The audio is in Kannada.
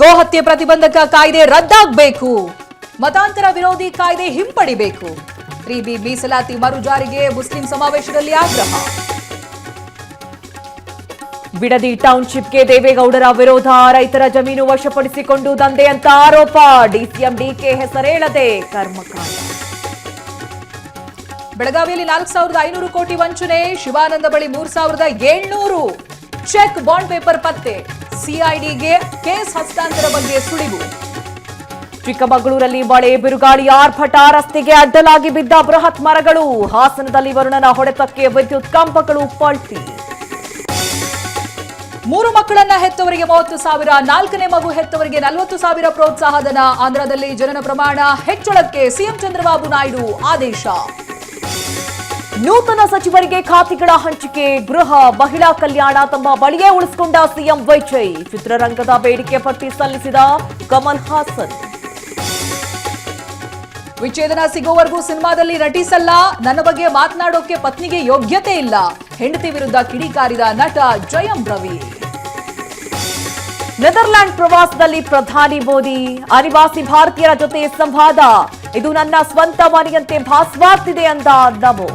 ಗೋಹತ್ಯೆ ಪ್ರತಿಬಂಧಕ ಕಾಯ್ದೆ ರದ್ದಾಗಬೇಕು, ಮತಾಂತರ ವಿರೋಧಿ ಕಾಯ್ದೆ ಹಿಂಪಡಿಬೇಕು, 3B ಮೀಸಲಾತಿ ಮರು ಜಾರಿಗೆ ಮುಸ್ಲಿಂ ಸಮಾವೇಶದಲ್ಲಿ ಆಗ್ರಹ. ಬಿಡದಿ ಟೌನ್ಶಿಪ್ಗೆ ದೇವೇಗೌಡರ ವಿರೋಧ, ರೈತರ ಜಮೀನು ವಶಪಡಿಸಿಕೊಂಡು ದಂಧೆ ಅಂತ ಆರೋಪ, ಡಿಸಿಎಂ ಡಿಕೆ ಹೆಸರೇಳದೆ ಕರ್ಮಕಾಂಡ. ಬೆಳಗಾವಿಯಲ್ಲಿ 4,500 ಕೋಟಿ ವಂಚನೆ, ಶಿವಾನಂದ ಬಳಿ 3,700 ಚೆಕ್ ಬಾಂಡ್ ಪೇಪರ್ ಪತ್ತೆ, ಸಿಐಡಿಗೆ ಕೇಸ್ ಹಸ್ತಾಂತರ ಬಗ್ಗೆ ಸುಳಿವು. ಚಿಕ್ಕಮಗಳೂರಲ್ಲಿ ಮಳೆ ಬಿರುಗಾಳಿ ಆರ್ಭಟ, ರಸ್ತೆಗೆ ಅಡ್ಡಲಾಗಿ ಬಿದ್ದ ಬೃಹತ್ ಮರಗಳು, ಹಾಸನದಲ್ಲಿ ವರುಣನ ಹೊಡೆತಕ್ಕೆ ವಿದ್ಯುತ್ ಕಂಬಗಳು ಪಲ್ಟಿ. 3 ಮಕ್ಕಳನ್ನ ಹೆತ್ತವರಿಗೆ 30,000, 4ನೇ ಮಗು ಹೆತ್ತವರಿಗೆ 40,000 ಪ್ರೋತ್ಸಾಹಧನ. ಆಂಧ್ರದಲ್ಲಿ ಜನನ ಪ್ರಮಾಣ ಹೆಚ್ಚಳಕ್ಕೆ ಸಿಎಂ ಚಂದ್ರಬಾಬು ನಾಯ್ಡು ಆದೇಶ. ನೂತನ ಸಚಿವರಿಗೆ ಖಾತೆಗಳ ಹಂಚಿಕೆ, ಗೃಹ ಮಹಿಳಾ ಕಲ್ಯಾಣ ತಮ್ಮ ಬಳಿಯೇ ಉಳಿಸಿಕೊಂಡ ಸಿಎಂ ವೈಜಯ್, ಚಿತ್ರರಂಗದ ಬೇಡಿಕೆ ಪಟ್ಟಿ ಸಲ್ಲಿಸಿದ ಕಮಲ್ ಹಾಸನ್. ವಿಚ್ಛೇದನ ಸಿಗೋವರೆಗೂ ಸಿನಿಮಾದಲ್ಲಿ ನಟಿಸಲ್ಲ, ನನ್ನ ಬಗ್ಗೆ ಮಾತನಾಡೋಕೆ ಪತ್ನಿಗೆ ಯೋಗ್ಯತೆ ಇಲ್ಲ, ಹೆಂಡತಿ ವಿರುದ್ಧ ಕಿಡಿಕಾರಿದ ನಟ ಜಯಂ ರವಿ. ನೆದರ್ಲ್ಯಾಂಡ್ ಪ್ರವಾಸದಲ್ಲಿ ಪ್ರಧಾನಿ ಮೋದಿ, ಅನಿವಾಸಿ ಭಾರತೀಯರ ಜೊತೆ ಸಂವಾದ, ಇದು ನನ್ನ ಸ್ವಂತ ಮನೆಯಂತೆ ಭಾಸವಾಗ್ತಿದೆ ಅಂದ ನಮೋ.